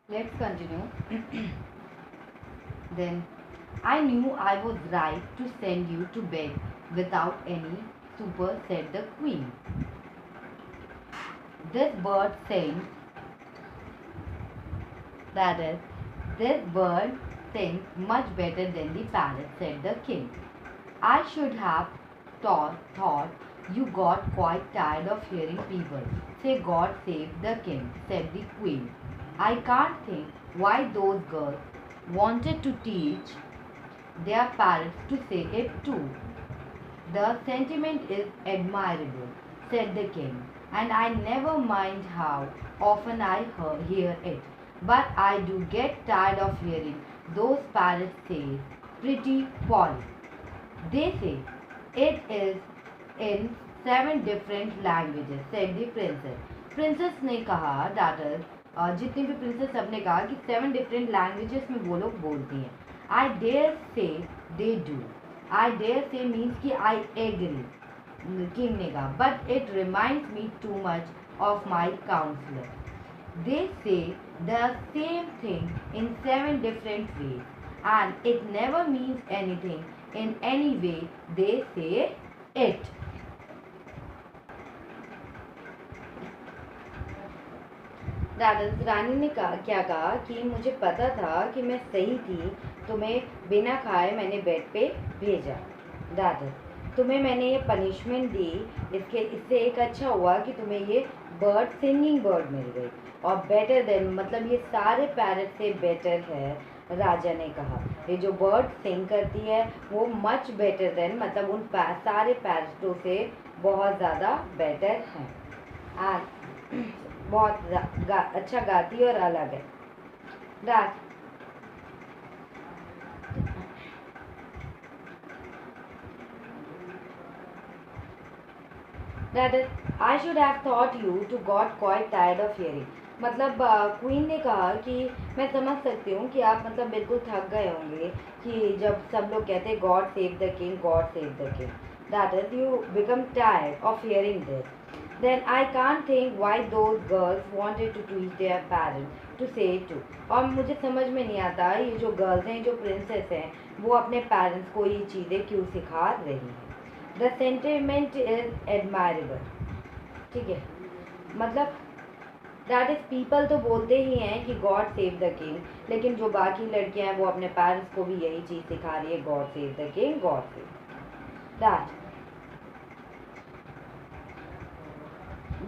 Let's continue. Then I knew I was right to send you to bed without any super, said the queen. This bird sings, that is, this bird sings much better than the parrot, said the king. I should have thought you got quite tired of hearing people say God save the king, said the queen. I can't think why those girls wanted to teach their parents to say it too. The sentiment is admirable, said the king, and I never mind how often I hear it. But I do get tired of hearing those parrots say, pretty Polly. They say it is in 7 different languages, said the princess. Princess ने कहा that is, जितनी भी princess सबने कहा कि 7 different languages में वो लोग बोलती हैं. I dare say they do. I dare say means कि I agree. किंग ने कहा but it reminds me too much of my counselor. They say the same thing in 7 different ways and it never means anything in any way they say it. रानी ने क्या कहा कि मुझे पता था कि मैं सही थी, तुम्हें बिना खाए मैंने बेड पे भेजा. दादा, तुम्हें मैंने ये पनिशमेंट दी, इससे एक अच्छा हुआ कि तुम्हें ये सिंगिंग बर्ड मिल गई और बेटर देन मतलब ये सारे पैरट से बेटर है. राजा ने कहा ये जो बर्ड सिंग करती है वो मच बेटर देन मतलब उन सारे पैरटों से बहुत ज़्यादा बेटर है एंड बहुत अच्छा गाती और अलग है. रात That is, I should have thought you to got quite tired of hearing. मतलब क्वीन ने कहा कि मैं समझ सकती हूँ कि आप मतलब बिल्कुल थक गए होंगे कि जब सब लोग कहते हैं God save the king, God save the king. That is you become tired of hearing this. Then I can't think why those girls wanted to teach their parents to say it too. और मुझे समझ में नहीं आता ये जो girls हैं, जो प्रिंसेस हैं, वो अपने पेरेंट्स को ये चीज़ें क्यों सिखा रही हैं. The sentiment is admirable. ठीक है, मतलब दैट इज पीपल तो बोलते ही हैं कि गॉड सेव द किंग, लेकिन जो बाकी लड़कियां हैं वो अपने पेरेंट्स को भी यही चीज़ सिखा रही है, God save the king, God save that.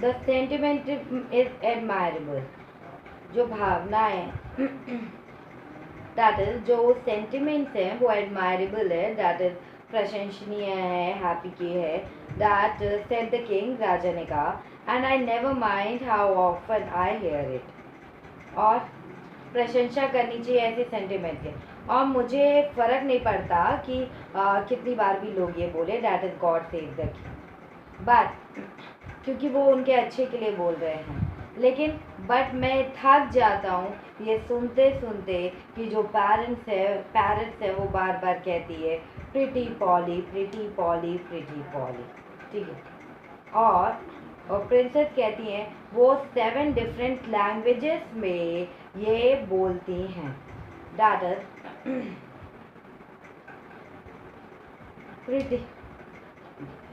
The sentiment is admirable. जो भावनाएं दैट इज जो सेंटिमेंट्स हैं वो एडमायरेबल है, दैट इज प्रशंसनीय है, हैप्पी की है. दैट सेड द किंग, राजा ने कहा, and I never mind how often I hear it. और प्रशंसा करनी चाहिए ऐसे सेंटिमेंट के और मुझे फ़र्क नहीं पड़ता कि कितनी बार भी लोग ये बोले that is God save the king, but क्योंकि वो उनके अच्छे के लिए बोल रहे हैं. लेकिन बट मैं थक जाता हूँ ये सुनते सुनते कि जो पैरेंट्स है वो बार बार कहती है pretty poly, pretty poly, pretty poly. ठीक है, और प्रिंसेस कहती हैं वो 7 different languages में ये बोलती हैं. That is pretty,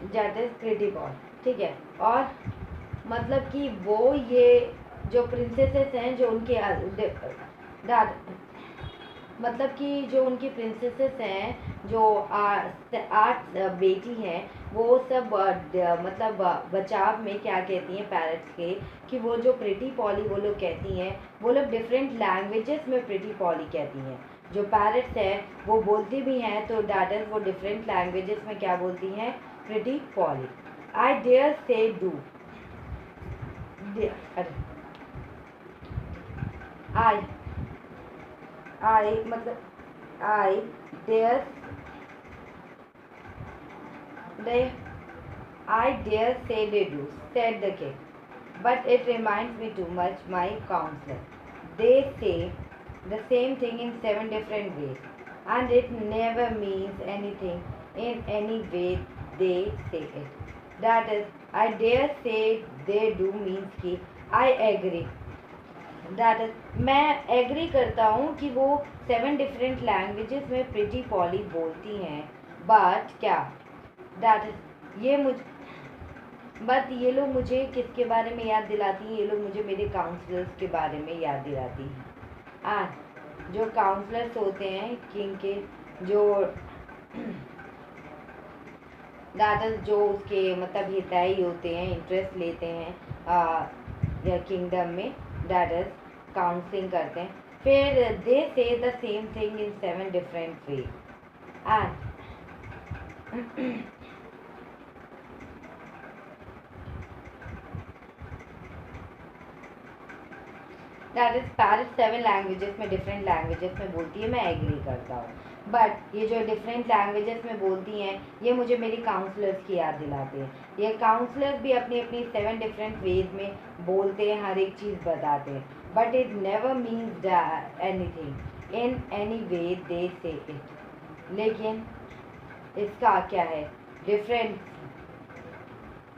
that is pretty poly. ठीक है, और मतलब कि वो ये जो प्रिंसेसेस हैं जो उनके मतलब कि जो उनकी प्रिंसेसेस हैं जो 8 बेटी हैं वो सब मतलब बचाव में क्या कहती हैं पैरट्स के कि वो जो प्रिटी पॉली वो लोग कहती हैं वो लोग डिफरेंट लैंग्वेजेस में प्रिटी पॉली कहती हैं. जो पैरट्स हैं वो बोलती भी हैं तो डैट वो डिफरेंट लैंग्वेजेस में क्या बोलती हैं, pretty Polly. I dare say do. I मतलब I dare I dare say they do, said the king. But it reminds me too much my counselor. They say the same thing in 7 different ways, and it never means anything in any way they say it. That is, I dare say they do means कि I agree. That is मैं agree करता हूँ कि वो 7 different languages में pretty poly बोलती हैं, but क्या दैट इज ये मुझ बट ये लोग मुझे किसके बारे में याद दिलाती हैं? ये लोग मुझे मेरे काउंसलर्स के बारे में याद दिलाती हैं। जो काउंसलर्स होते हैं किंग के, जो दैट जो उसके मतलब हितैषी होते हैं, इंटरेस्ट लेते हैं किंगडम में, दैट इज काउंसलिंग करते हैं, फिर दे से the same thing in 7 different way. And that is Paris 7 languages में, डिफरेंट लैंग्वेजेस में बोलती है, मैं एग्री करता हूँ। बट ये जो डिफरेंट लैंग्वेजेस में बोलती हैं, ये मुझे मेरी काउंसलर्स की याद दिलाते हैं। ये काउंसलर्स भी अपनी अपनी 7 डिफरेंट वेज में बोलते हैं, हर एक चीज़ बताते हैं, but it never means anything in any way they say it. लेकिन इसका क्या है different,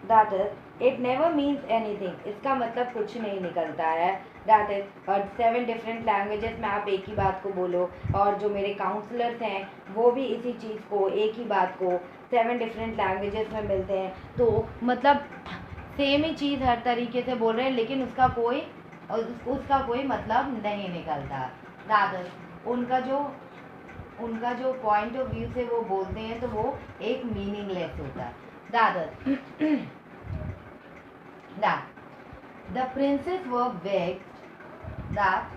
that is it never means anything, इसका मतलब कुछ नहीं निकलता है। दैट इज और 7 डिफरेंट लैंग्वेजेस में आप एक ही बात को बोलो, और जो मेरे काउंसलर्स हैं वो भी इसी चीज़ को, एक ही बात को 7 डिफरेंट लैंग्वेजेस में मिलते हैं, तो मतलब सेम ही चीज़ हर तरीके से बोल रहे हैं, लेकिन उसका कोई मतलब नहीं निकलता। दैट इज उनका जो पॉइंट ऑफ व्यू से वो बोलते हैं, तो वो एक मीनिंगलेस होता है। That the princes were vexed that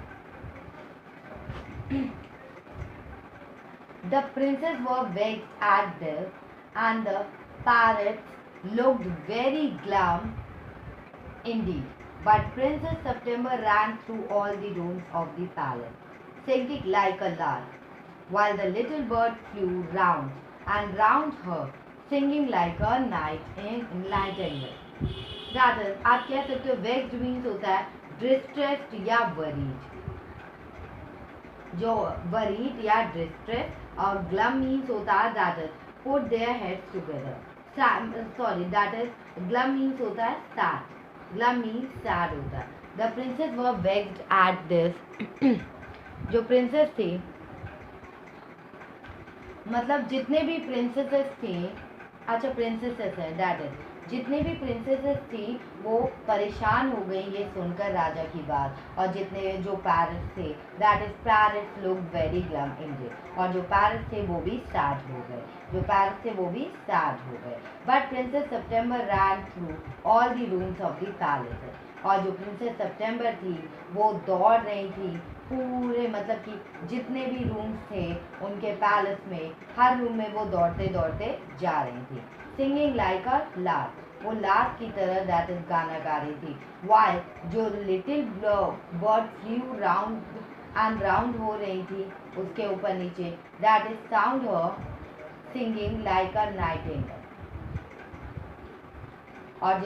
the princes were vexed at this, and the parrots looked very glum indeed. But Princess September ran through all the rooms of the palace, singing like a lark, while the little bird flew round and round her, singing like a nightingale. That is आप कह सकते हो vexed means होता है distressed या worried, जो worried या distress, और ग्लम मीन्स होता है that is put their heads together, sorry that is glum means होता है सैड, ग्लम मीन्स सैड होता है। The princess were vexed at this, जो प्रिंसेस थी, मतलब जितने भी प्रिंसेसेस थी, अच्छा प्रिंसेसेस है दैट इज जितने भी प्रिंसेसेस थी वो परेशान हो गई ये सुनकर राजा की बात, और जितने जो पैरट्स थे that is parrots look very glum ended, और जो पैरट्स थे वो भी सैड हो गए, जो पैरट्स थे वो भी सैड हो गए। But princess September ran through all the rooms of the palace, और जो प्रिंसेस सितंबर थी वो दौड़ रही थी पूरे, मतलब कि जितने भी रूम्स थे उनके पैलेस में, हर रूम में वो दौड़ते दौड़ते जा रही थी, सिंगिंग लाइक अ लार्क, वो लार्क की तरह दैट इज गाना गा रही थी, वाइल जो little bird flu round and round हो रही थी उसके ऊपर नीचे, that is sound her singing like a Nightingale, और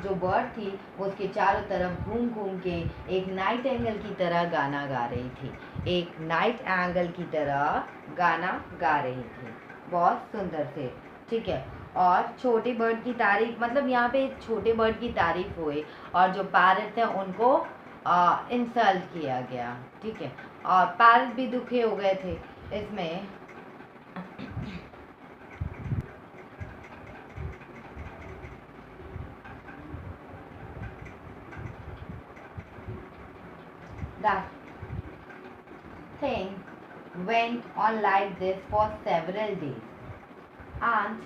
जो बर्ड थी वो उसके चारों तरफ घूम घूम के एक नाइट एंगल की तरह गाना गा रही थी, एक नाइट एंगल की तरह गाना गा रही थी, बहुत सुंदर से, ठीक है। और छोटे बर्ड की तारीफ, मतलब यहाँ पे छोटे बर्ड की तारीफ हुई, और जो पैरट थे उनको इंसल्ट किया गया, ठीक है, और पैरट भी दुखी हो गए थे इसमें। That thing went on like this for several days, and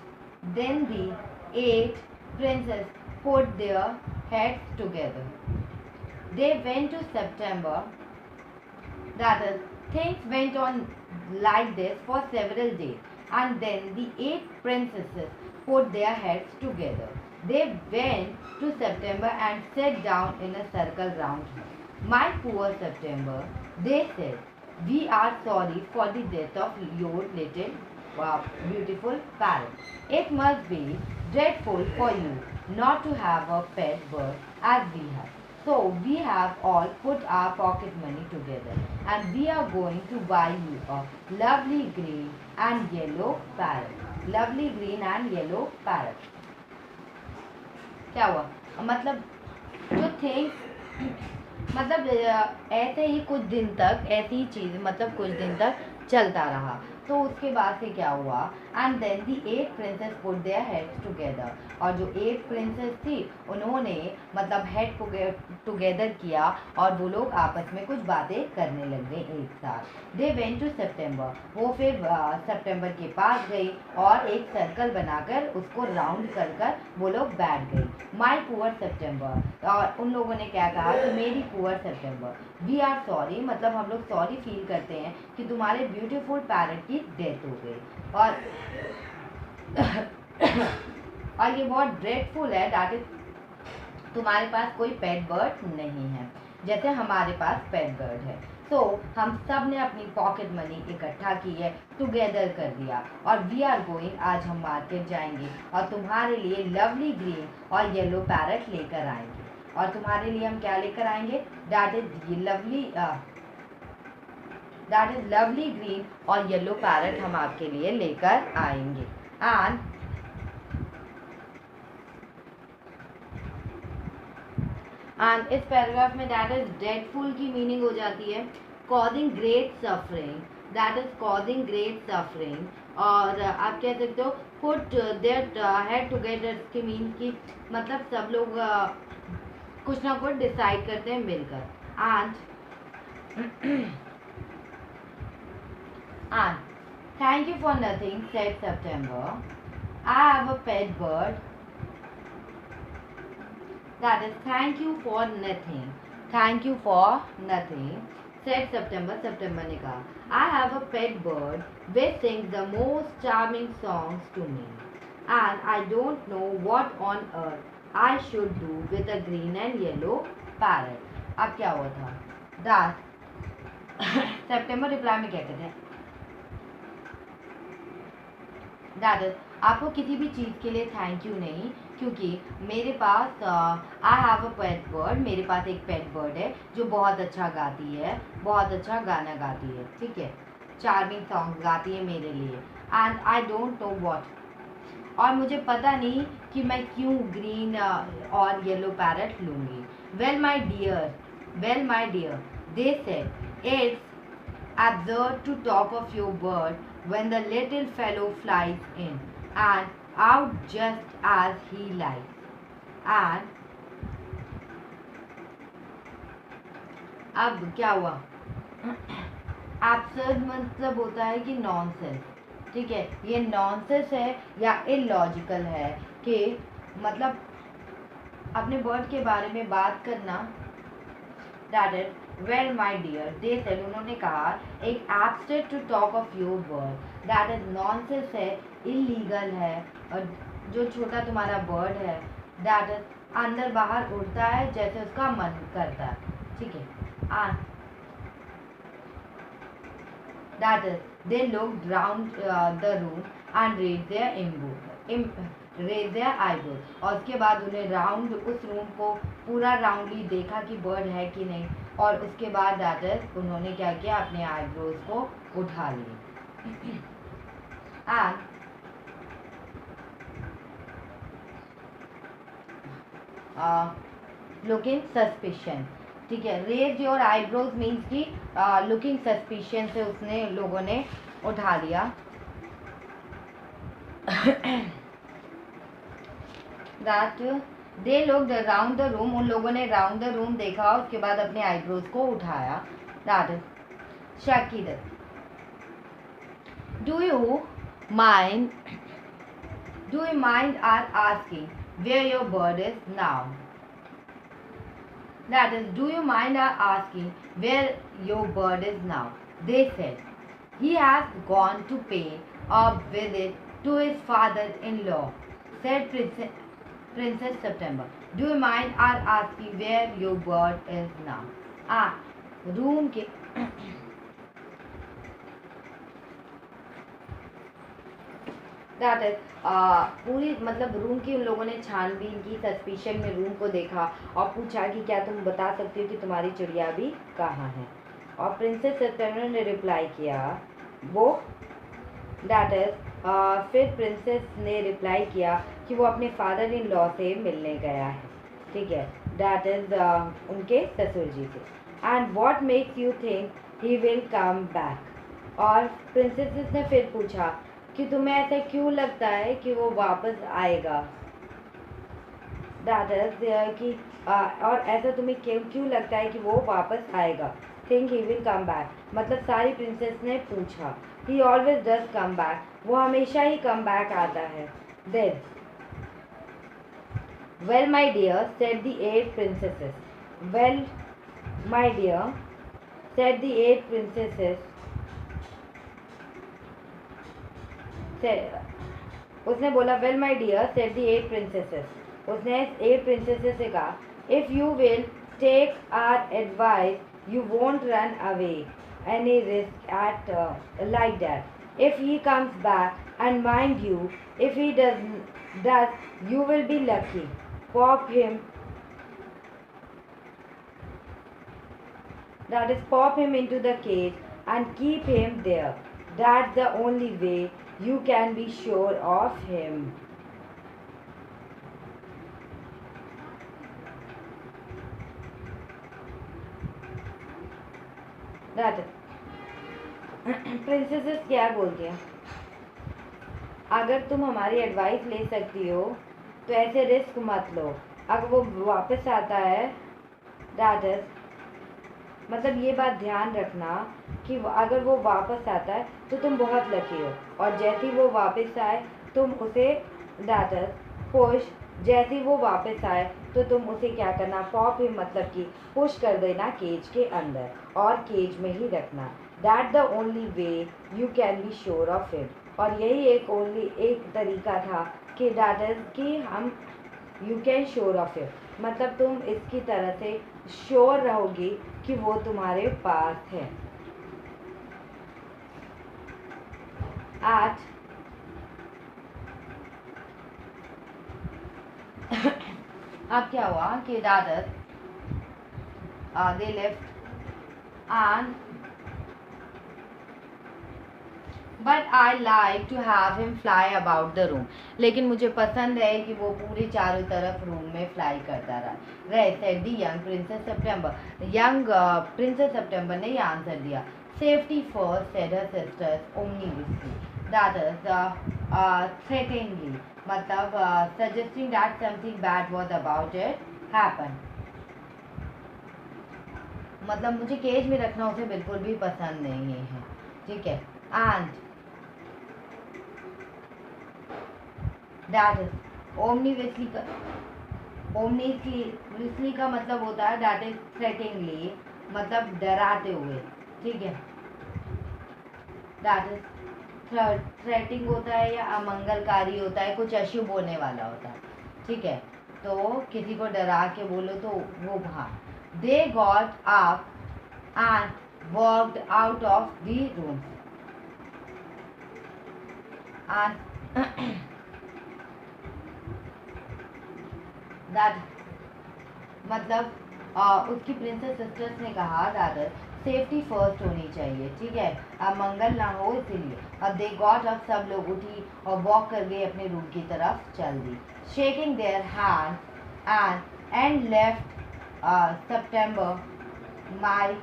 then the 8 princes put their heads together. They went to September. That is, things went on like this for several days, and then the 8 princesses put their heads together. They went to September and sat down in a circle round her. My poor September, they said, we are sorry for the death of your little beautiful parrot. It must be dreadful for you not to have a pet bird as we have. So we have all put our pocket money together, and we are going to buy you a lovely green and yellow parrot. Lovely green and yellow parrot. क्या हुआ? मतलब जो things मतलब ऐसे ही कुछ दिन तक ऐसी ही चीज़ मतलब कुछ दिन तक चलता रहा। तो उसके बाद से क्या हुआ, and then the 8 princesses put their heads together, और जो 8 प्रिंसेस थी उन्होंने मतलब हेड टुगेदर किया और वो लोग आपस में कुछ बातें करने लग गए एक साथ। दे वेंट टू सेप्टेम्बर, वो फिर सितंबर के पास गई और एक सर्कल बनाकर उसको राउंड कर कर वो लोग बैठ गए। माई पुअर सेप्टेम्बर, और उन लोगों ने क्या कहा कि मेरी poor September, we are sorry, मतलब हम लोग सॉरी फील करते हैं कि तुम्हारे ब्यूटीफुल पैरट की डेथ हो गई। और और ये बहुत ड्रेडफुल है दैट तुम्हारे पास कोई पेट बर्ड नहीं है, जैसे हमारे पास पेट बर्ड है। तो हम सब ने अपनी पॉकेट मनी इकट्ठा की है, टुगेदर कर दिया, और वी आर गोइंग, आज हम मार्केट जाएंगे और तुम्हारे लिए लवली ग्रीन और येलो पैरट लेकर आएंगे। और तुम्हारे लिए हम क्या लेकर आएंगे, दैट इज लवली ग्रीन और येलो पैरट हम आपके लिए लेकर आएंगे। एंड इस पैराग्राफ में दैट इज डेडफुल की मीनिंग हो जाती है causing great suffering, that is causing great suffering. और आप कह सकते हो पुट देयर हेड टुगेदर की मीन की मतलब सब लोग कुछ ना कुछ डिसाइड करते हैं मिलकर। And thank you for nothing said September, I have a pet bird, that is thank you for nothing, thank you for nothing said September, September ने कहा I have a pet bird which sings the most charming songs to me and I don't know what on earth I should do with a green and yellow parrot। अब क्या हुआ था, that September reply में क्या कहते हैं, that is आपको किसी भी चीज़ के लिए थैंक यू नहीं, क्योंकि मेरे पास I have a pet bird, मेरे पास एक पेट बर्ड है जो बहुत अच्छा गाती है, बहुत अच्छा गाना गाती है, ठीक है, चार्मिंग सॉन्ग गाती है मेरे लिए। And I don't know what, और मुझे पता नहीं कि मैं क्यों ग्रीन और येलो पैरट लूँगी। Well my dear they said it's absurd to talk of your bird when the little fellow flies in and out just as he likes. And अब क्या हुआ, absurd मतलब होता है कि नॉनसेंस, ठीक है, ये नॉनसेंस है या इलॉजिकल है कि मतलब अपने बर्ड के बारे में बात करना, that is well my dear they said, उन्होंने कहा एक abstract to talk of your bird, that is nonsense है, इलीगल है, और जो छोटा तुम्हारा बर्ड है दैट इज अंदर बाहर उड़ता है जैसे उसका मन करता है, ठीक है। That is they looked round the room and raised their eyebrows, और उसके बाद उन्हें राउंड उस रूम को पूरा राउंडली देखा कि बर्ड है कि नहीं, और उसके बाद दैट इज उन्होंने क्या किया, अपने आईब्रोज को उठा लिए। एंड लुकिंग सस्पिशन, ठीक है, रेज योर आईब्रोज मीन्स की लुकिंग सस्पिशन से उसने लोगों ने उठा लिया। That they looked around the room, उन लोगों ने राउंड द रूम देखा, उसके बाद अपने आईब्रोज को उठाया। That is Shakir, do you mind our asking where your bird is now, that is do you mind our asking where your bird is now, they said he has gone to pay a visit to his father-in-law, said Princess September. Do you mind our asking where your bird is now? Room के that is पूरी मतलब room की उन लोगों ने छानबीन की, suspicion में रूम को देखा और पूछा कि क्या तुम बता सकती हो कि तुम्हारी चिड़िया भी कहाँ है, और प्रिंसेस सेप्टेम्बर ने रिप्लाई किया वो दैट इज फिर प्रिंसेस ने रिप्लाई किया कि वो अपने फादर इन लॉ से मिलने गया है। ठीक है, दैट इज उनके ससुर जी से। And what makes you think he will come back. और प्रिंसेस ने फिर पूछा कि तुम्हें ऐसा क्यों लगता है कि वो वापस आएगा। दैट इज कि और ऐसा तुम्हें क्यों क्यों लगता है कि वो वापस आएगा। Think he will come back मतलब सारी प्रिंसेस ने पूछा। He always does come back, वो हमेशा ही कम बैक आता है। Then well my dear said the 8 princesses. Well my dear said the 8 princesses. उसने बोला well my dear said the 8 princesses. उसने 8 princesses से कहा if you will take our advice you won't run away any risk at like that. If he comes back, and mind you, if he does, you will be lucky. Pop him. That is, pop him into the cage and keep him there. That's the only way you can be sure of him. That is. Princesses क्या बोलती हैं, अगर तुम हमारी advice ले सकती हो तो ऐसे रिस्क मत लो। अगर वो वापस आता है दैट इज मतलब ये बात ध्यान रखना कि अगर वो वापस आता है तो तुम बहुत लकी हो, और जैसे ही वो वापस आए तुम उसे दैट इज पुश, जैसे ही वो वापस आए तो तुम उसे क्या करना, पॉप ही मतलब कि पुश कर देना केज के अंदर और केज में ही रखना। That the only way you can be sure of it. और यही एक तरीका था कि दैट इज कि हम you can sure of it मतलब तुम इसकी तरह से श्योर रहोगी कि वो तुम्हारे पास है। आज अब क्या हुआ कि दादर they left and but I like to have him fly about the room. लेकिन मुझे पसंद है कि वो पूरे चारों तरफ रूम में फ्लाई करता रहे said the young princess September. Young princess September ने ये आंसर दिया। Safety first said her sisters ominously that is threateningly मतलब suggesting that something bad was about it happen. मतलब मुझे केज में रखना उसे बिल्कुल भी पसंद नहीं है, ठीक है। एंड दैट इज ओमनीवसली का मतलब होता है दैट इज थ्रेटिंगली मतलब डराते हुए, ठीक है। दैट इज थ्रेटिंग होता है या अमंगलकारी होता है, कुछ अशुभ होने वाला होता है, ठीक है। तो किसी को डरा के बोलो तो वो वहाँ। They got up and walked out of the room and that मतलब उसकी प्रिंसेस सिस्टर्स ने कहा दादर सेफ्टी फर्स्ट होनी चाहिए, ठीक है, मंगल ना हो इसीलिए। अब दे गॉट अप सब लोग उठी और वॉक कर गए अपने रूम की तरफ चल दी। Shaking their hand and left September my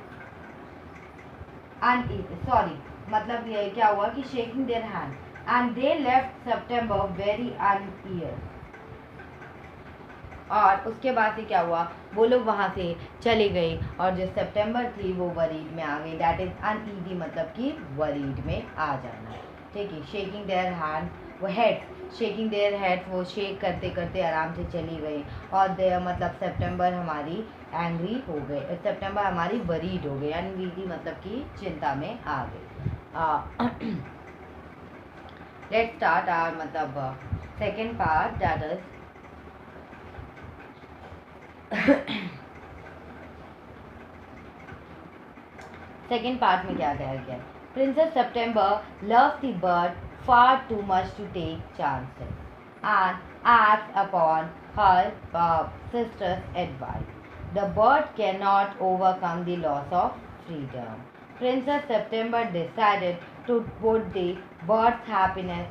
sorry मतलब ये क्या हुआ कि shaking their hand and they left September very uneasy. और उसके बाद से क्या हुआ, वो लोग वहाँ से चले गए और जो सितंबर थी वो वरीड में आ गई। दैट इज़ अनईजी मतलब कि वरीड में आ जाना, ठीक है। शेकिंग देयर हैंड वो हेड शेकिंग देयर हेड वो शेक करते करते आराम से चली गई। और देयर मतलब सितंबर हमारी एंग्री हो गए, सितंबर हमारी वरीड हो गई, अनईजी मतलब कि चिंता में आ गई। लेट्स स्टार्ट आवर मतलब second part that is second part में क्या कहा गया। Princess September loves the bird far too much to take chances and acts upon her sister's advice. The bird cannot overcome the loss of freedom. Princess September decided to put the bird's happiness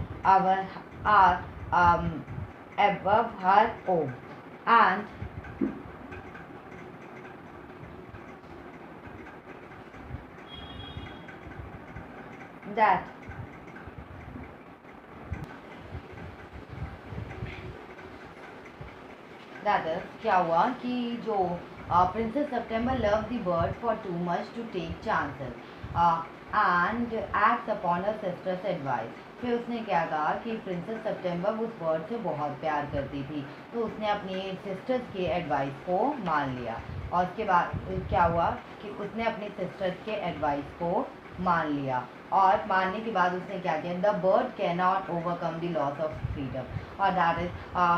above her own and that that is क्या हुआ कि जो princess September love the bird for too much to take chances and acts upon her sister's advice. फिर उसने क्या कहा कि princess September उस बर्ड से बहुत प्यार करती थी, तो उसने अपनी सिस्टर्स के एडवाइस को मान लिया। और उसके बाद क्या हुआ कि उसने अपनी सिस्टर्स के एडवाइस को मान लिया, और मानने के बाद उसने क्या किया, the bird can not overcome the loss of freedom. और दैट इज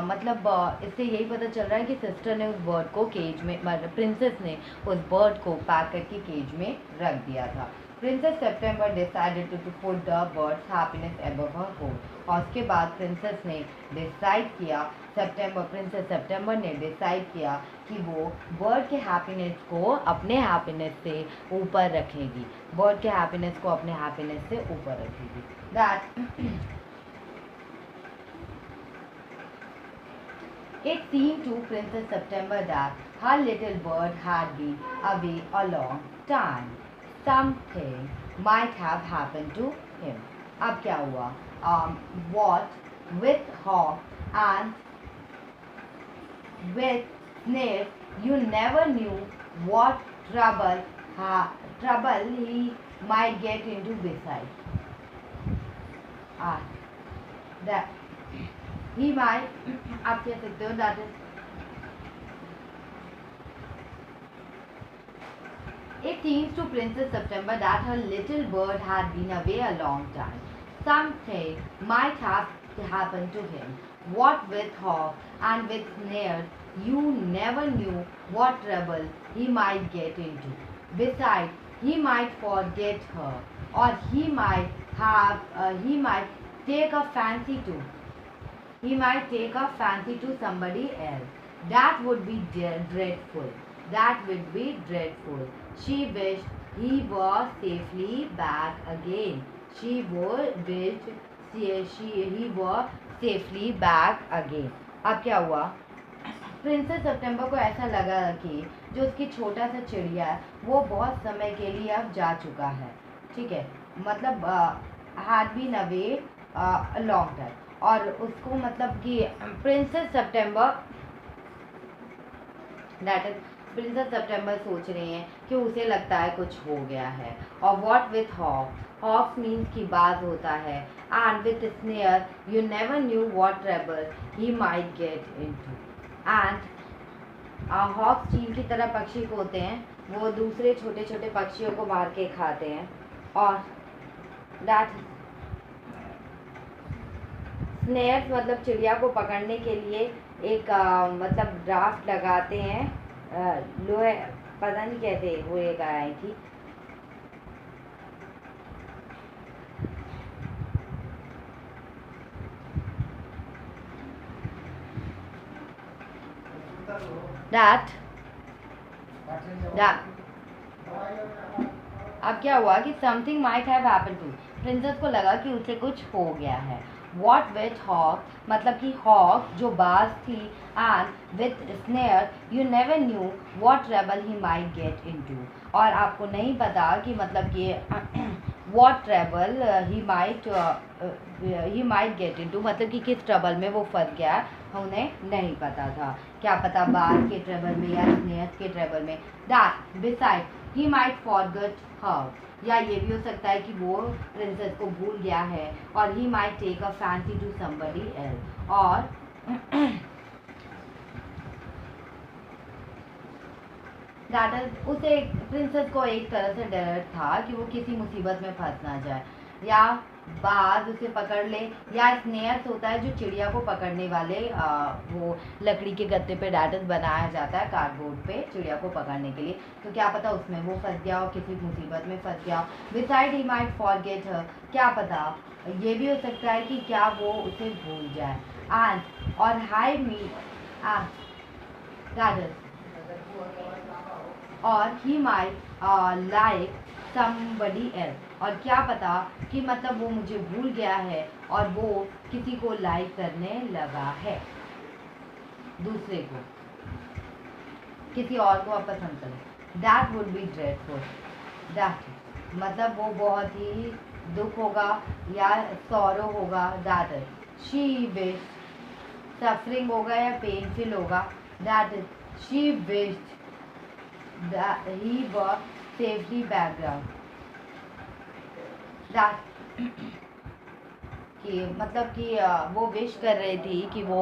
मतलब इससे यही पता चल रहा है कि सिस्टर ने उस बर्ड को केज में, मतलब प्रिंसेस ने उस बर्ड को पैक करके केज में रख दिया था। Princess September decided to put the bird's happiness above her home. और उसके बाद प्रिंसेस ने डिसाइड किया, प्रिंसेस सेप्टेम्बर ने डिसाइड किया कि वो बर्ड के हैप्पीनेस को अपने हैप्पीनेस से ऊपर रखेगी, बर्ड के हैप्पीनेस को अपने हैप्पीनेस से ऊपर रखेगी। That it seemed to Princess September that her little bird had been away a long time. Something might have happened to him. अब क्या हुआ? What with hawk and with snares, you never knew what trouble he might get into besides. That he might आप कह सकते हो that is it seems to Princess September that her little bird had been away a long time. Something might have happened to him. What with hawk and with snares, you never knew what trouble he might get into. Besides, he might forget her, or he might take a fancy to. He might take a fancy to somebody else. That would be dreadful. That would be dreadful. She wished he was safely back again. She wished he was safely back again. अब क्या हुआ? Princess September को ऐसा लगा कि जो उसकी छोटा सा चिड़िया है वो बहुत समय के लिए अब जा चुका है, ठीक है, मतलब had been away long time. और उसको मतलब कि princess September that is princess September सोच रही हैं कि उसे लगता है कुछ हो गया है। और what with hawk, hawks means की बाज होता है, and with snare you never knew what trouble he might get into. And hawks चील की तरह पक्षी होते हैं, वो दूसरे छोटे छोटे पक्षियों को मार के खाते हैं। और दैट स्नेयर्स मतलब चिड़िया को पकड़ने के लिए एक मतलब ड्राफ्ट लगाते हैं, लोहे, पता नहीं कैसे वो एक आई थी। दैट अब क्या हुआ कि something might have happened to, princess को लगा कि उसे कुछ हो गया है। वॉट विथ हॉक मतलब कि हॉक जो बाज थी, and with snare you never knew what trouble he might get into. और आपको नहीं पता कि मतलब कि what trouble he might get into मतलब कि किस ट्रबल में वो फंस गया, उन्हें नहीं पता था। क्या पता बाज के ट्रबल में या स्नेयर के ट्रबल में। That beside he might forget हर, या ये भी हो सकता है कि वो प्रिंसेस को भूल गया है। और he might take a fancy to somebody else, और दैट इज उसे प्रिंसेस को एक तरह से डर था कि वो किसी मुसीबत में फंस ना जाए, या बाज उसे पकड़ ले, या स्नेयर्स होता है जो चिड़िया को पकड़ने वाले वो लकड़ी के गत्ते पे डैटस बनाया जाता है कार्डबोर्ड पे चिड़िया को पकड़ने के लिए, तो क्या पता उसमें वो फंस गया हो, किसी मुसीबत में फंस गया हो। बिसाइड ही माइट फॉरगेट हर, क्या पता ये भी हो सकता है कि क्या वो उसे भूल जाए। एंड और हाई मी दैट और he might like somebody else, और क्या पता कि मतलब वो मुझे भूल गया है और वो किसी को लाइक करने लगा है, दूसरे को, किसी और को आप पसंद करें। That would be dreadful, that मतलब वो बहुत ही दुख होगा या सॉरो होगा, that is she wish. Suffering होगा या पेनफुल होगा, that is she wish he were safely background. कि मतलब कि वो विश कर रही थी कि वो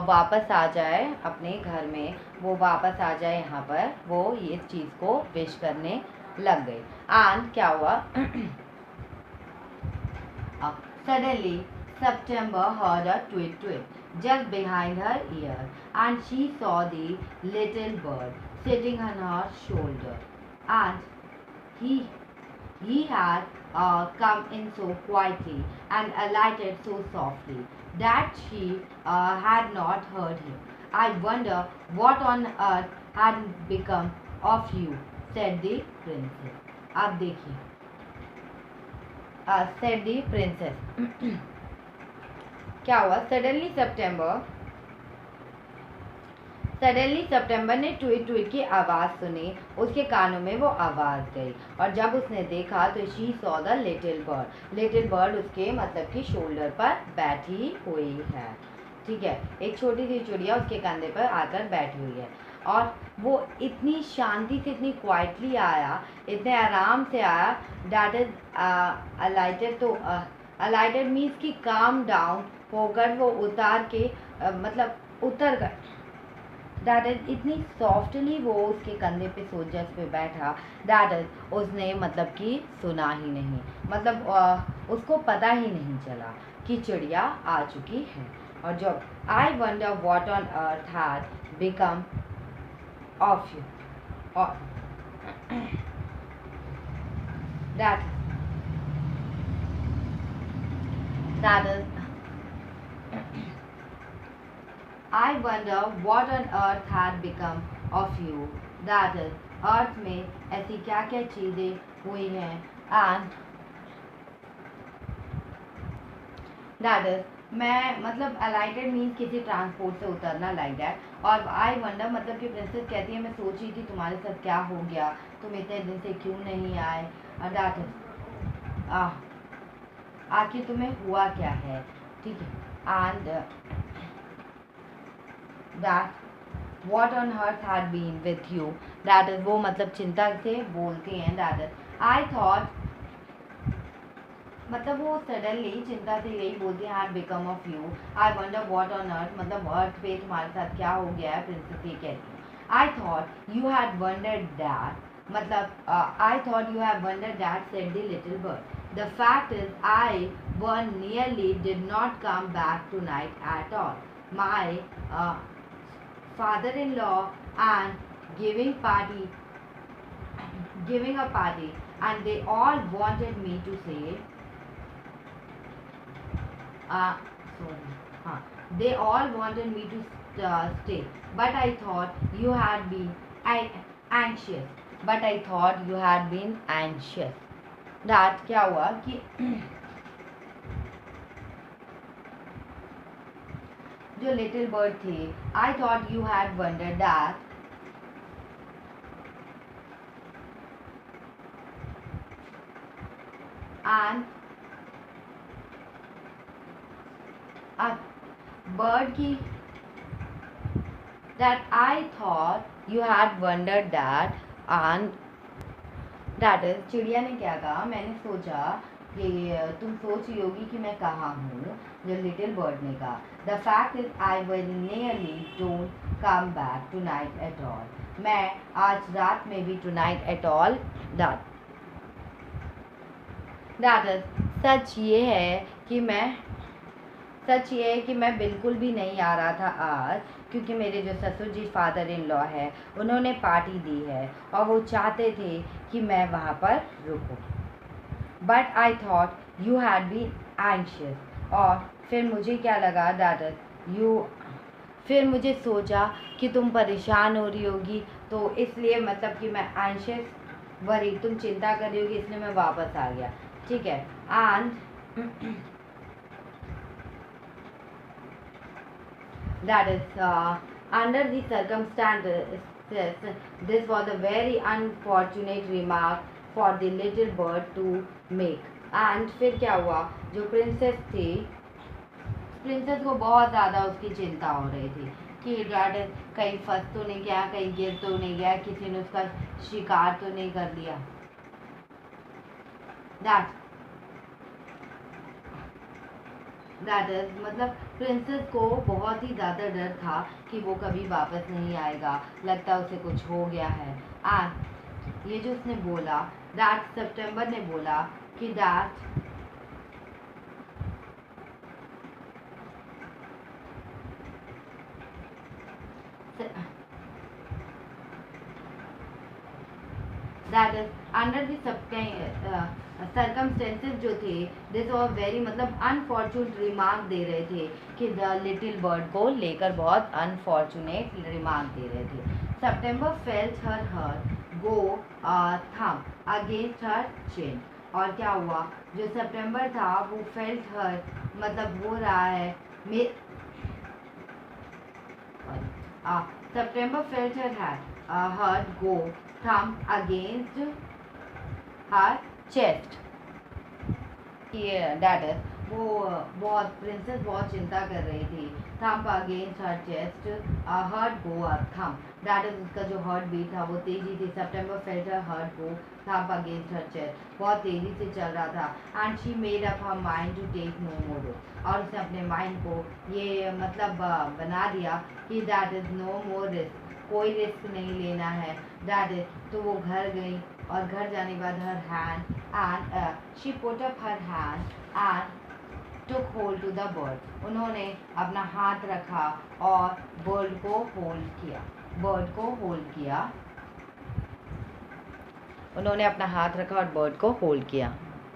वापस आ जाए अपने घर में, वो वापस आ जाए यहाँ पर, वो ये चीज़ को विश करने लग गई। एंड क्या हुआ, suddenly September heard a tweet tweet just behind her ear, and she saw the little bird sitting on her shoulder, and he had come in so quietly and alighted so softly that she had not heard him. I wonder what on earth had become of you, said the princess. अब देखिए, said the princess. क्या हुआ, suddenly सितंबर ने tweet tweet की आवाज़ सुनी, उसके कानों में वो आवाज़ गई, और जब उसने देखा तो she saw the little bird उसके मतलब कि शोल्डर पर बैठी हुई है। ठीक है, एक छोटी सी चिड़िया उसके कंधे पर आकर बैठी हुई है, और वो इतनी शांति से, इतनी क्वाइटली आया, इतने आराम से आया, दैट इज अलाइटेड। तो अलाइटेड मीन्स कि काम डाउन होकर वो उतार के मतलब उतर गए, दैट इज इतनी सॉफ्टली वो उसके कंधे पे सोल्जर्स पे बैठा, दैट इज उसने मतलब कि सुना ही नहीं, मतलब उसको पता ही नहीं चला कि चिड़िया आ चुकी है। और जब I wonder what on earth had become of you, और that is I wonder what on earth had become of you. That is, अर्थ में ऐसी क्या क्या चीज़ें हुई हैं, and that is, मैं मतलब अलाइटेड मीन्स किसी ट्रांसपोर्ट से उतरना लाइक दैट, और आई वंडर मतलब कि प्रिंसेस कहती है मैं सोच रही थी तुम्हारे साथ क्या हो गया, तुम इतने दिन से क्यों नहीं आए, और दैट इज आखिर तुम्हें हुआ क्या है। ठीक है, and that what on earth had been with you, that is वो मतलब चिंता से बोलती हैं, that is I thought मतलब वो सडनली चिंता से यही बोलती है, had become of you, I wonder what on earth मतलब अर्थ पे तुम्हारे साथ क्या हो गया है, प्रिंसेस ये कहती है। I thought you had wondered that, मतलब I thought you had wondered that, said the little bird. The fact is I one nearly did not come back tonight at all. My father-in-law and giving a party, and they all wanted me to say they all wanted me to stay, but I thought you had been anxious, that क्या हुआ कि जो little bird थी, I thought you had wondered that, and bird की that I thought you had wondered that, and that is चिड़िया ने क्या कहा, मैंने सोचा कि तुम सोच रही होगी कि मैं कहाँ हूँ, जो लिटिल बर्ड ने कहा। The fact is I will nearly don't come back tonight at all, मैं आज रात में भी tonight at all, that is सच ये है कि मैं बिल्कुल भी नहीं आ रहा था आज, क्योंकि मेरे जो ससुर जी फादर इन लॉ है उन्होंने पार्टी दी है और वो चाहते थे कि मैं वहाँ पर रुकूं, but I thought you had been anxious, और फिर मुझे क्या लगा, दैट इज फिर मुझे सोचा कि तुम परेशान हो रही होगी, तो इसलिए मतलब कि मैं एंशियस वरी, तुम चिंता कर रही होगी, इसलिए मैं वापस आ गया। ठीक है, and that is under the circumstances this was a very unfortunate remark for the little bird to make, and फिर क्या हुआ, जो प्रिंसेस थी, प्रिंसेस को बहुत ज़्यादा उसकी चिंता हो रही थी कि डैड कहीं फंस तो नहीं गया, कहीं गिर तो नहीं गया, किसी ने उसका शिकार तो नहीं कर लिया। दैट इज मतलब प्रिंसेस को बहुत ही ज़्यादा डर था कि वो कभी वापस नहीं आएगा, लगता उसे कुछ हो गया है। एंड ये जो उसने बोला, दैट सितंबर ने बोला कि that that is under the circumstances जो थे, दिस वॉज वेरी मतलब अनफॉर्चुनेट रिमार्क दे रहे थे कि द लिटिल बर्ड को लेकर बहुत अनफॉर्चुनेट रिमार्क दे रहे थे। सितंबर फेल्ट हर गो थम अगेंस्ट हर चिन। और क्या हुआ, जो सितंबर था वो फेल्ट हर मतलब हो रहा है September felt her go thumb against her chest. That is, वो बहुत प्रिंसेस बहुत चिंता कर रही थी। Thump against her chest, heart go up thump, that is उसका जो हार्ट बीट था वो तेजी थी। September felt her heart go thump against her chest, बहुत तेजी से चल रहा था। And she made up her mind to take no more risk, और उसने अपने माइंड को ये मतलब बना दिया कि that is no more risk, कोई रिस्क नहीं लेना है। दैट इज, तो वो घर गई और घर जाने के बाद her hand and she put up her hand and took hold to the bird, उन्होंने अपना हाथ रखा और बर्ड को होल्ड किया, बर्ड को होल्ड किया, उन्होंने अपना हाथ रखा और बर्ड को होल्ड किया।